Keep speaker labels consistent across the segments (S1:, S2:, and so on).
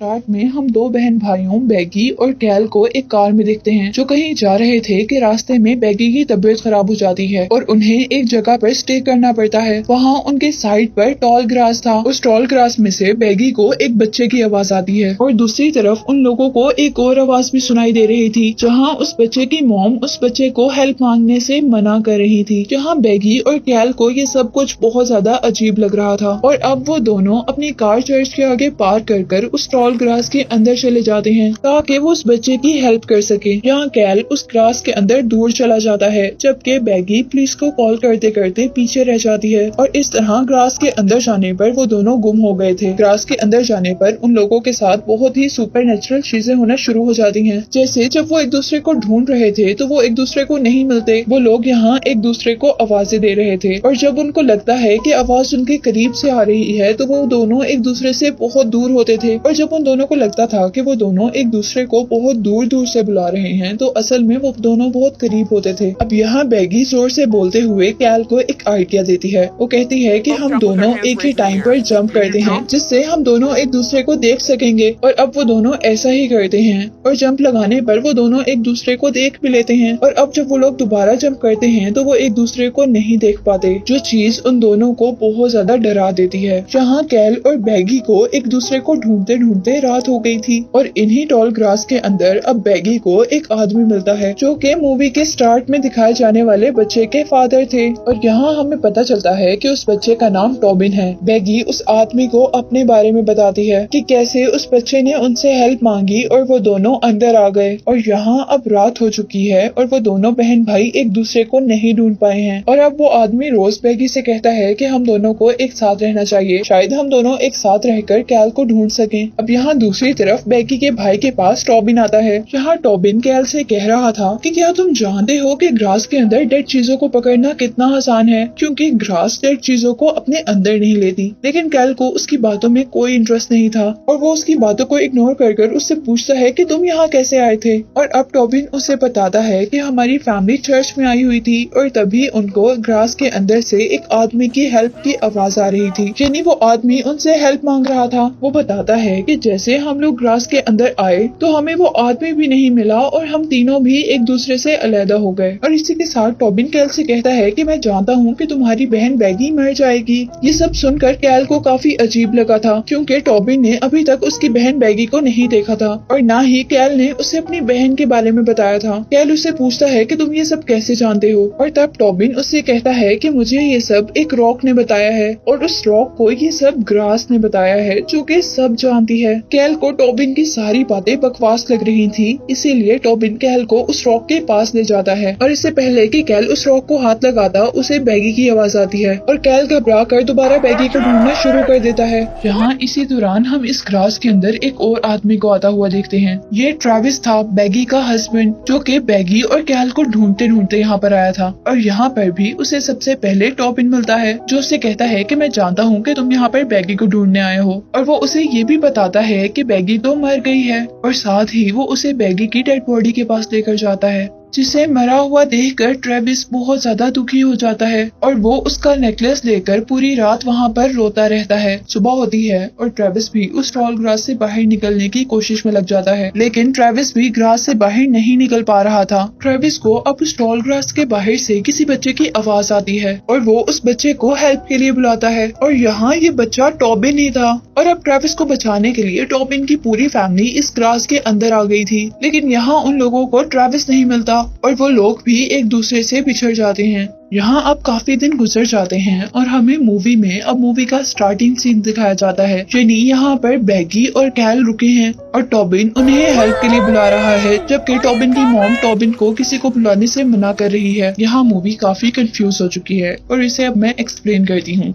S1: Start में हम दो बहन भाइयों बैगी और कैल को एक कार में देखते हैं जो कहीं जा रहे थे कि रास्ते में बैगी की तबीयत खराब हो जाती है और उन्हें एक जगह पर स्टे करना पड़ता है। वहाँ उनके साइड पर टॉल ग्रास था। उस टॉल ग्रास में से बैगी को एक बच्चे की आवाज आती है और दूसरी तरफ उन लोगों को एक और आवाज भी सुनाई दे रही थी जहाँ उस बच्चे की मॉम उस बच्चे को हेल्प मांगने से मना कर रही थी। जहाँ बैगी और कैल को ये सब कुछ बहुत ज्यादा अजीब लग रहा था और अब वो दोनों अपनी कार चर्च के आगे पार्क कर उस टॉल ग्रास के अंदर चले जाते हैं ताकि वो उस बच्चे की हेल्प कर सके। यहाँ कैल उस ग्रास के अंदर दूर चला जाता है जबकि बैगी पुलिस को कॉल करते करते पीछे रह जाती है और इस तरह ग्रास के अंदर जाने पर वो दोनों गुम हो गए थे। ग्रास के अंदर जाने पर उन लोगों के साथ बहुत ही सुपर नेचुरल चीजें होना शुरू हो जाती हैं। जैसे जब वो एक दूसरे को ढूंढ रहे थे तो वो एक दूसरे को नहीं मिलते। वो लोग यहाँ एक दूसरे को आवाजें दे रहे थे और जब उनको लगता है कि आवाज उनके करीब से आ रही है तो वो दोनों एक दूसरे से बहुत दूर होते थे और जब उन दोनों को लगता था कि वो दोनों एक दूसरे को बहुत दूर दूर से बुला रहे हैं तो असल में वो दोनों बहुत करीब होते थे। अब यहाँ बैगी जोर से बोलते हुए कैल को एक आइडिया देती है। वो कहती है कि हम दोनों एक ही टाइम पर जंप करते हैं जिससे हम दोनों एक दूसरे को देख सकेंगे और अब वो दोनों ऐसा ही करते हैं और जंप लगाने पर वो दोनों एक दूसरे को देख भी लेते हैं और अब जब वो लोग दोबारा जंप करते हैं तो वो एक दूसरे को नहीं देख पाते, जो चीज उन दोनों को बहुत ज्यादा डरा देती है। जहाँ कैल और बैगी को एक दूसरे को ढूंढते ढूंढते रात हो गई थी और इन्हीं टॉल ग्रास के अंदर अब बैगी को एक आदमी मिलता है जो कि मूवी के स्टार्ट में दिखाए जाने वाले बच्चे के फादर थे और यहाँ हमें पता चलता है कि उस बच्चे का नाम टॉबिन है। बैगी उस आदमी को अपने बारे में बताती है कि कैसे उस बच्चे ने उनसे हेल्प मांगी और वो दोनों अंदर आ गए और यहाँ अब रात हो चुकी है और वो दोनों बहन भाई एक दूसरे को नहीं ढूंढ पाए हैं और अब वो आदमी रोज बैगी से कहता है कि हम दोनों को एक साथ रहना चाहिए, शायद हम दोनों एक साथ रहकर कैल को ढूंढ सकें। अब यहाँ दूसरी तरफ बैगी के भाई के पास टॉबिन आता है। यहाँ टॉबिन कैल से कह रहा था कि क्या तुम जानते हो कि ग्रास के अंदर डेड चीजों को पकड़ना कितना आसान है, क्योंकि ग्रास डेड चीजों को अपने अंदर नहीं लेती। लेकिन कैल को उसकी बातों में कोई इंटरेस्ट नहीं था और वो उसकी बातों को इग्नोर कर उससे पूछता है कि तुम यहाँ कैसे आए थे और अब टॉबिन उसे बताता है कि हमारी फैमिली चर्च में आई हुई थी और तभी उनको ग्रास के अंदर से एक आदमी की हेल्प की आवाज आ रही थी, यानी वो आदमी उनसे हेल्प मांग रहा था। वो बताता है कि जैसे हम लोग ग्रास के अंदर आए तो हमें वो आदमी भी नहीं मिला और हम तीनों भी एक दूसरे से अलग हो गए। और इसी के साथ टॉबिन कैल से कहता है कि मैं जानता हूँ कि तुम्हारी बहन बैगी मर जाएगी। ये सब सुनकर कैल को काफी अजीब लगा था क्योंकि टॉबिन ने अभी तक उसकी बहन बैगी को नहीं देखा था और न ही कैल ने उसे अपनी बहन के बारे में बताया था। कैल उससे पूछता है कि तुम ये सब कैसे जानते हो और तब टॉबिन उससे कहता है कि मुझे ये सब एक रॉक ने बताया है और उस रॉक को ये सब ग्रास ने बताया है जो कि सब जानती है। कैल को टॉबिन की सारी बातें बकवास लग रही थी, इसीलिए टॉबिन कैल को उस रॉक के पास ले जाता है और इससे पहले कि कैल उस रॉक को हाथ लगाता उसे बैगी की आवाज आती है और कैल घबरा कर दोबारा बैगी को ढूंढना शुरू कर देता है। यहाँ इसी दौरान हम इस ग्रास के अंदर एक और आदमी को आता हुआ देखते हैं। ये ट्रेविस था, बैगी का हस्बैंड, जो कि बैगी और कैल को ढूंढते ढूंढते यहाँ पर आया था और यहाँ पर भी उसे सबसे पहले टॉबिन मिलता है जो उससे कहता है कि मैं जानता हूँ कि तुम यहाँ पर बैगी को ढूंढने आए हो और वो उसे ये भी बताता है कि बैगी तो मर गई है और साथ ही वो उसे बैगी की डेड बॉडी के पास लेकर जाता है, जिसे मरा हुआ देखकर ट्रेविस बहुत ज्यादा दुखी हो जाता है और वो उसका नेकलेस लेकर पूरी रात वहाँ पर रोता रहता है। सुबह होती है और ट्रेविस भी उस टॉल ग्रास से बाहर निकलने की कोशिश में लग जाता है, लेकिन ट्रेविस भी ग्रास से बाहर नहीं निकल पा रहा था। ट्रेविस को अब उस टॉल ग्रास के बाहर से किसी बच्चे की आवाज आती है और वो उस बच्चे को हेल्प के लिए बुलाता है और यहाँ ये बच्चा टॉबिन ही था और अब ट्रेविस को बचाने के लिए टॉबिन की पूरी फैमिली इस ग्रास के अंदर आ गई थी, लेकिन यहाँ उन लोगों को ट्रेविस नहीं मिलता और वो लोग भी एक दूसरे से बिछड़ जाते हैं। यहाँ अब काफी दिन गुजर जाते हैं और हमें मूवी का स्टार्टिंग सीन दिखाया जाता है, यानी यहाँ पर बैगी और कैल रुके हैं और टॉबिन उन्हें हेल्प के लिए बुला रहा है, जबकि टॉबिन की मॉम टॉबिन को किसी को बुलाने से मना कर रही है। यहाँ मूवी काफी कंफ्यूज हो चुकी है और इसे अब मैं एक्सप्लेन करती हूँ।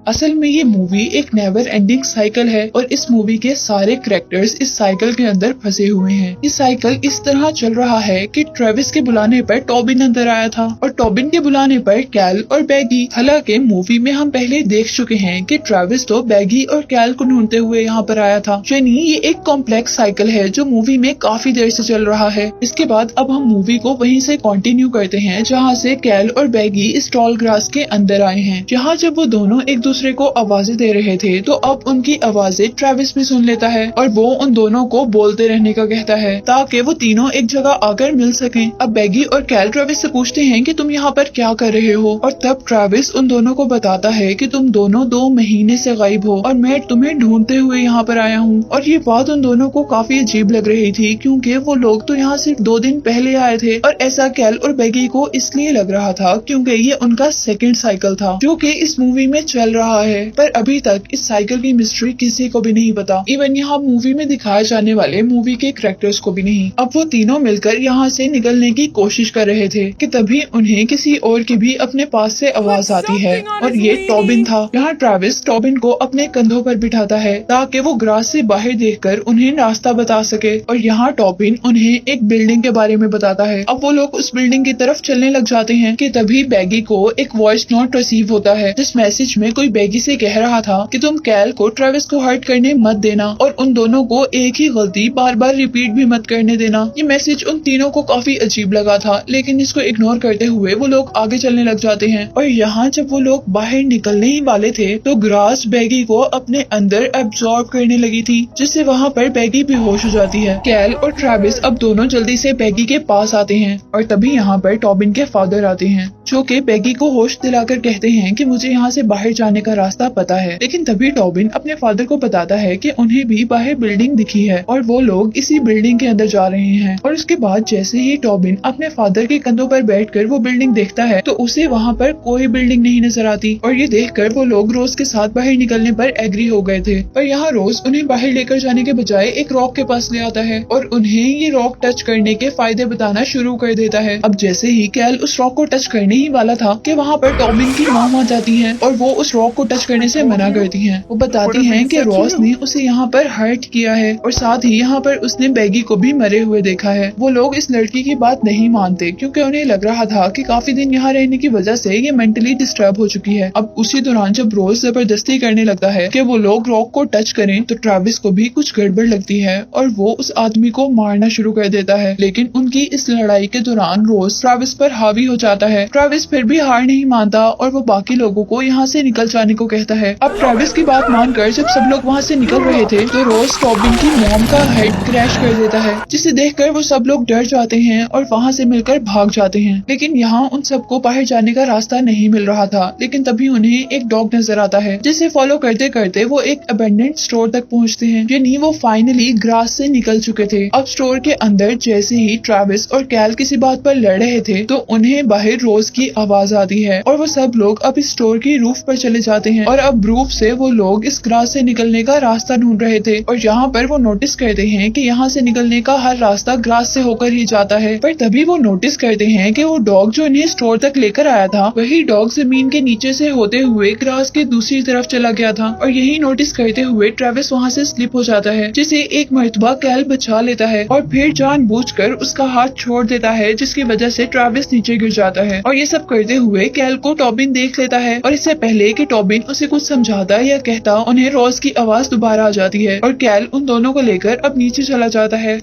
S1: असल में ये मूवी एक नेवर एंडिंग साइकिल है और इस मूवी के सारे कैरेक्टर्स इस साइकिल के अंदर फंसे हुए हैं। ये साइकिल इस तरह चल रहा है कि ट्रेविस के बुलाने पर टॉबिन अंदर आया था और टॉबिन के बुलाने पर कैल और बैगी। हालांकि मूवी में हम पहले देख चुके हैं कि ट्रेविस तो बैगी और कैल को ढूंढते हुए यहाँ पर आया था, यानी ये एक कॉम्प्लेक्स साइकिल है जो मूवी में काफी देर से चल रहा है। इसके बाद अब हम मूवी को वहीं से कंटिन्यू करते हैं जहाँ से कैल और बैगी इस टॉल ग्रास के अंदर आए हैं। जहाँ जब वो दोनों एक दूसरे को आवाजें दे रहे थे तो अब उनकी आवाजें ट्रेविस भी सुन लेता है और वो उन दोनों को बोलते रहने का कहता है ताकि वो तीनों एक जगह आकर मिल सकें। अब बैगी और कैल ट्रेविस से पूछते हैं कि तुम यहाँ पर क्या कर रहे हो, और तब ट्रेविस उन दोनों को बताता है कि तुम दोनों 2 महीने से गायब हो और मैं तुम्हें ढूंढते हुए यहाँ पर आया हूँ। और ये बात उन दोनों को काफी अजीब लग रही थी क्योंकि वो लोग तो यहाँ सिर्फ 2 दिन पहले आए थे, और ऐसा कैल और बैगी को इसलिए लग रहा था क्योंकि ये उनका सेकंड साइकिल था जो कि इस मूवी में चल रहा है। पर अभी तक इस साइकिल की मिस्ट्री किसी को भी नहीं पता, इवन यहाँ मूवी में दिखाए जाने वाले मूवी के कैरेक्टर्स को भी नहीं। अब वो तीनों मिलकर यहाँ से निकलने की कोशिश कर रहे थे कि तभी उन्हें किसी और की भी अपने पास से आवाज आती है, और ये टॉबिन था। यहाँ ट्रेविस टॉबिन को अपने कंधों पर बिठाता है ताकि वो ग्रास से बाहर देखकर उन्हें रास्ता बता सके, और यहाँ टॉबिन उन्हें एक बिल्डिंग के बारे में बताता है। अब वो लोग उस बिल्डिंग की तरफ चलने लग जाते हैं कि तभी बैगी को एक वॉइस नोट रिसीव होता है जिस मैसेज में कोई बैगी से कह रहा था कि तुम कैल को ट्रेविस को हर्ट करने मत देना और उन दोनों को एक ही गलती बार बार रिपीट भी मत करने देना। ये मैसेज उन तीनों को काफी अजीब लगा था, लेकिन इसको इग्नोर करते हुए वो लोग आगे चलने लग जाते हैं। और यहाँ जब वो लोग बाहर निकलने ही वाले थे तो ग्रास बैगी को अपने अंदर एब्जॉर्ब करने लगी थी, जिससे वहाँ पर बैगी बेहोश हो जाती है। कैल और ट्रेविस अब दोनों जल्दी से बैगी के पास आते हैं और तभी यहाँ पर टॉबिन के फादर आते हैं जो कि बैगी को होश दिलाकर कहते हैं कि मुझे यहाँ से बाहर जाने का रास्ता पता है। लेकिन तभी टॉबिन अपने फादर को बताता है कि उन्हें भी बाहर बिल्डिंग दिखी है और वो लोग इसी बिल्डिंग के अंदर जा रहे हैं। और उसके बाद जैसे ही टॉबिन अपने फादर के कंधों पर बैठकर वो बिल्डिंग देखता है तो उसे वहाँ पर कोई बिल्डिंग नहीं नजर आती, और ये देखकर वो लोग रोज के साथ बाहर निकलने पर एग्री हो गए थे। पर यहाँ रोज उन्हें बाहर लेकर जाने के बजाय एक रॉक के पास ले आता है और उन्हें ये रॉक टच करने के फायदे बताना शुरू कर देता है। अब जैसे ही कैल उस रॉक को टच करने ही वाला था कि वहाँ पर टॉबिन की मॉम आ जाती है और वो उस रॉक को टच करने से मना करती हैं। वो बताती हैं कि रॉस ने उसे यहाँ पर हर्ट किया है और साथ ही यहाँ पर उसने बैगी को भी मरे हुए देखा है। वो लोग इस लड़की की बात नहीं मानते क्योंकि उन्हें लग रहा था कि काफी दिन यहाँ रहने की वजह से ये मेंटली डिस्टर्ब हो चुकी है। अब उसी दौरान जब रोज जबरदस्ती करने लगता है कि वो लोग रॉक को टच करें तो ट्रेविस को भी कुछ गड़बड़ लगती है और वो उस आदमी को मारना शुरू कर देता है। लेकिन उनकी इस लड़ाई के दौरान रोज ट्रेविस पर हावी हो जाता है। ट्रेविस फिर भी हार नहीं मानता और वो बाकी लोगों को यहाँ से निकल जाने को कहता है। अब ट्रेविस की बात मानकर जब सब लोग वहाँ से निकल रहे थे तो रोज टॉबिन की मॉम का हेड क्रैश कर देता है, जिसे देखकर वो सब लोग डर जाते हैं और वहाँ से मिलकर भाग जाते हैं। लेकिन यहाँ उन सबको बाहर जाने का रास्ता नहीं मिल रहा था। लेकिन तभी उन्हें एक डॉग नजर आता है जिसे फॉलो करते करते वो एक अबेंडेंट स्टोर तक पहुँचते हैं, यानी वो फाइनली ग्रास से निकल चुके थे। अब स्टोर के अंदर जैसे ही ट्रेविस और कैल किसी बात पर लड़ रहे थे तो उन्हें बाहर रोज की आवाज आती है और वो सब लोग अब इस स्टोर की रूफ पर चले जाते हैं। और अब रूफ से वो लोग इस ग्रास से निकलने का रास्ता ढूंढ रहे थे और यहाँ पर वो नोटिस करते हैं कि यहाँ से निकलने का हर रास्ता ग्रास से होकर ही जाता है। पर तभी वो नोटिस करते हैं कि वो डॉग जो इन्हें स्टोर तक लेकर आया था वही डॉग जमीन के नीचे से होते हुए ग्रास के दूसरी तरफ चला गया था। और यही नोटिस करते हुए ट्रेविस वहाँ से स्लिप हो जाता है, जिसे एक मर्तबा कैल बचा लेता है और फिर जानबूझकर उसका हाथ छोड़ देता है, जिसकी वजह से ट्रेविस नीचे गिर जाता है। और ये सब करते हुए कैल को टॉबिन देख लेता है और इससे पहले कि टॉबिन उसे कुछ समझाता या कहता उन्हें रोज की आवाज दोबारा आ जाती है और कैल उन दोनों को लेकर अब नीचे चला जाता है।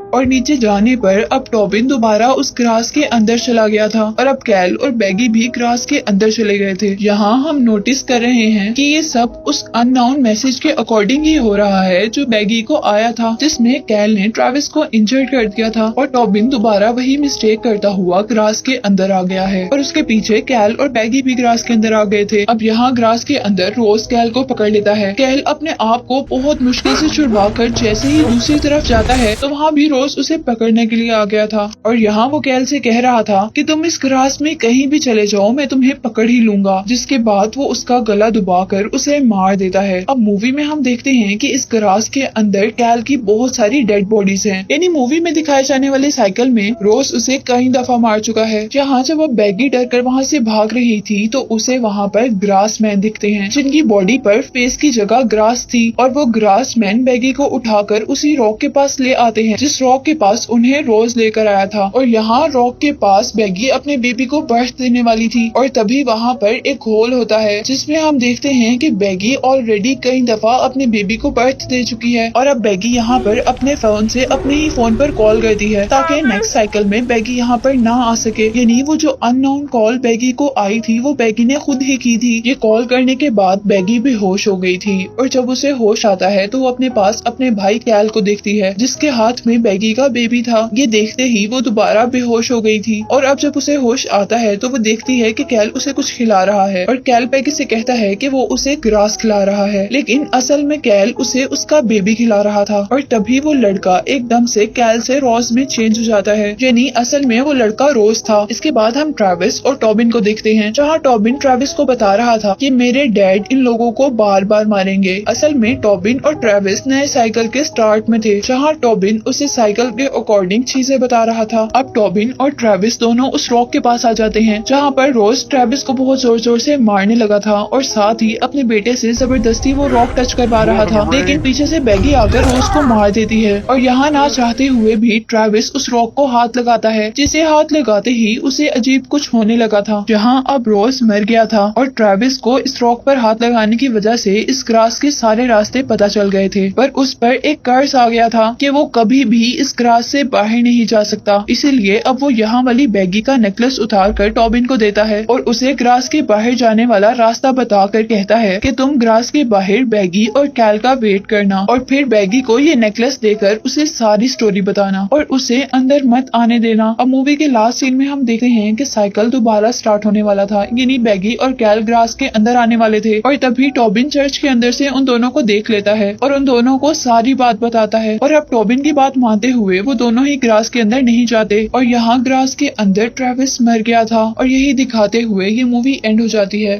S1: और नीचे जाने पर अब टॉबिन दोबारा उस ग्रास के अंदर चला गया था और अब कैल और बैगी भी ग्रास के अंदर चले गए थे। यहाँ हम नोटिस कर रहे हैं कि ये सब उस अननोन मैसेज के अकॉर्डिंग ही हो रहा है जो बैगी को आया था, जिसमें कैल ने ट्रेविस को इंजर्ड कर दिया था और टॉबिन दोबारा वही मिस्टेक करता हुआ ग्रास के अंदर आ गया है और उसके पीछे कैल और बैगी भी ग्रास के अंदर आ गए थे। अब यहाँ ग्रास के अंदर रोज कैल को पकड़ लेता है। कैल अपने आप को बहुत मुश्किल से छुड़वा कर जैसे ही दूसरी तरफ जाता है तो वहाँ भी रोज उसे पकड़ने के लिए आ गया था और यहाँ वो कैल से कह रहा था कि तुम इस ग्रास में कहीं भी चले जाओ, मैं तुम्हें पकड़ ही लूंगा। जिसके बाद वो उसका गला दबाकर उसे मार देता है। अब मूवी में हम देखते हैं कि इस ग्रास के अंदर कैल की बहुत सारी डेड बॉडीज हैं, यानी मूवी में दिखाए जाने वाले साइकिल में रोज उसे कई दफा मार चुका है। यहाँ जब वो बैगी डर कर वहाँ से भाग रही थी तो उसे वहाँ पर ग्रास मैन दिखते हैं जिनकी बॉडी पर फेस की जगह ग्रास थी और वो ग्रास मैन बैगी को उठाकर उसी रॉक के पास ले आते हैं जिस रॉक के पास उन्हें रोज लेकर आया था और यहाँ रॉक के पास बैगी अपने बेबी को बर्थ देने वाली थी और तभी वहाँ पर एक होल होता है जिसमें हम देखते हैं कि बैगी ऑलरेडी कई दफा अपने बेबी को बर्थ दे चुकी है और अब बैगी यहाँ पर अपने फोन से अपने ही फोन पर कॉल करती है ताकि नेक्स्ट साइकिल में बैगी यहाँ पर ना आ सके। यानी वो जो अननोन कॉल बैगी को आई थी वो बैगी ने खुद ही की थी। ये कॉल करने के बाद बैगी बेहोश हो गई थी और जब उसे होश आता है तो वो अपने पास अपने भाई कैल को देखती है जिसके हाथ में बैगी का बेबी था। ये देखते ही वो दोबारा बेहोश हो गई थी और अब जब उसे होश आता है तो वो देखती है कि कैल उसे कुछ खिला रहा है और कैल बैगी से कहता है कि वो उसे ग्रास खिला रहा है, लेकिन असल में कैल उसे उसका बेबी खिला रहा था। और तभी वो लड़का एकदम से कैल से रोज में चेंज हो जाता है, यानी असल में वो लड़का रोज था। इसके बाद हम ट्रेविस और टॉबिन को देखते हैं जहाँ टॉबिन ट्रेविस को बता रहा था कि मेरे डैड इन लोगों को बार बार मारेंगे। असल में टॉबिन और ट्रेविस नए साइकिल के स्टार्ट में थे जहाँ टॉबिन उसे साइकिल के अकॉर्डिंग चीजें बता रहा था। अब टॉबिन और ट्रेविस दोनों उस रॉक के पास आ जाते हैं जहाँ पर रोज ट्रेविस को बहुत जोर जोर से मारने लगा था और साथ ही अपने बेटे से जबरदस्ती वो रॉक टच करवा रहा था, लेकिन पीछे से बैगी आकर रोज को मार देती है और यहाँ ना चाहते हुए भी ट्रेविस उस रॉक को हाथ लगाता है जिसे हाथ लगाते ही उसे अजीब कुछ होने लगा था। जहाँ अब रोज मर गया था और ट्रेविस को इस रॉक पर हाथ लगाने की वजह से इस ग्रास के सारे रास्ते पता चल गए थे, पर उस पर एक कर्ज आ गया था कि वो कभी भी इस ग्रास से बाहर नहीं जा सकता। इसीलिए अब वो यहाँ वाली बैगी का नेकलेस उतार कर टॉबिन को देता है और उसे ग्रास के बाहर जाने वाला रास्ता बताकर कहता है कि तुम ग्रास के बाहर बैगी और कैल का वेट करना और फिर बैगी को ये नेकलेस देकर उसे सारी स्टोरी बताना और उसे अंदर मत आने देना। अब मूवी के लास्ट सीन में हम देखते हैं कि साइकिल दोबारा स्टार्ट होने वाला था, यानी बैगी और कैल ग्रास के अंदर आने वाले थे और तभी टॉबिन चर्च के अंदर से उन दोनों को देख लेता है और उन दोनों को सारी बात बताता है और अब टॉबिन की बात मानते हुए वो दोनों ही ग्रास के अंदर नहीं जाते और यहाँ ग्रास के अंदर ट्रेविस मर गया था और यही दिखाते हुए ये मूवी एंड हो जाती है।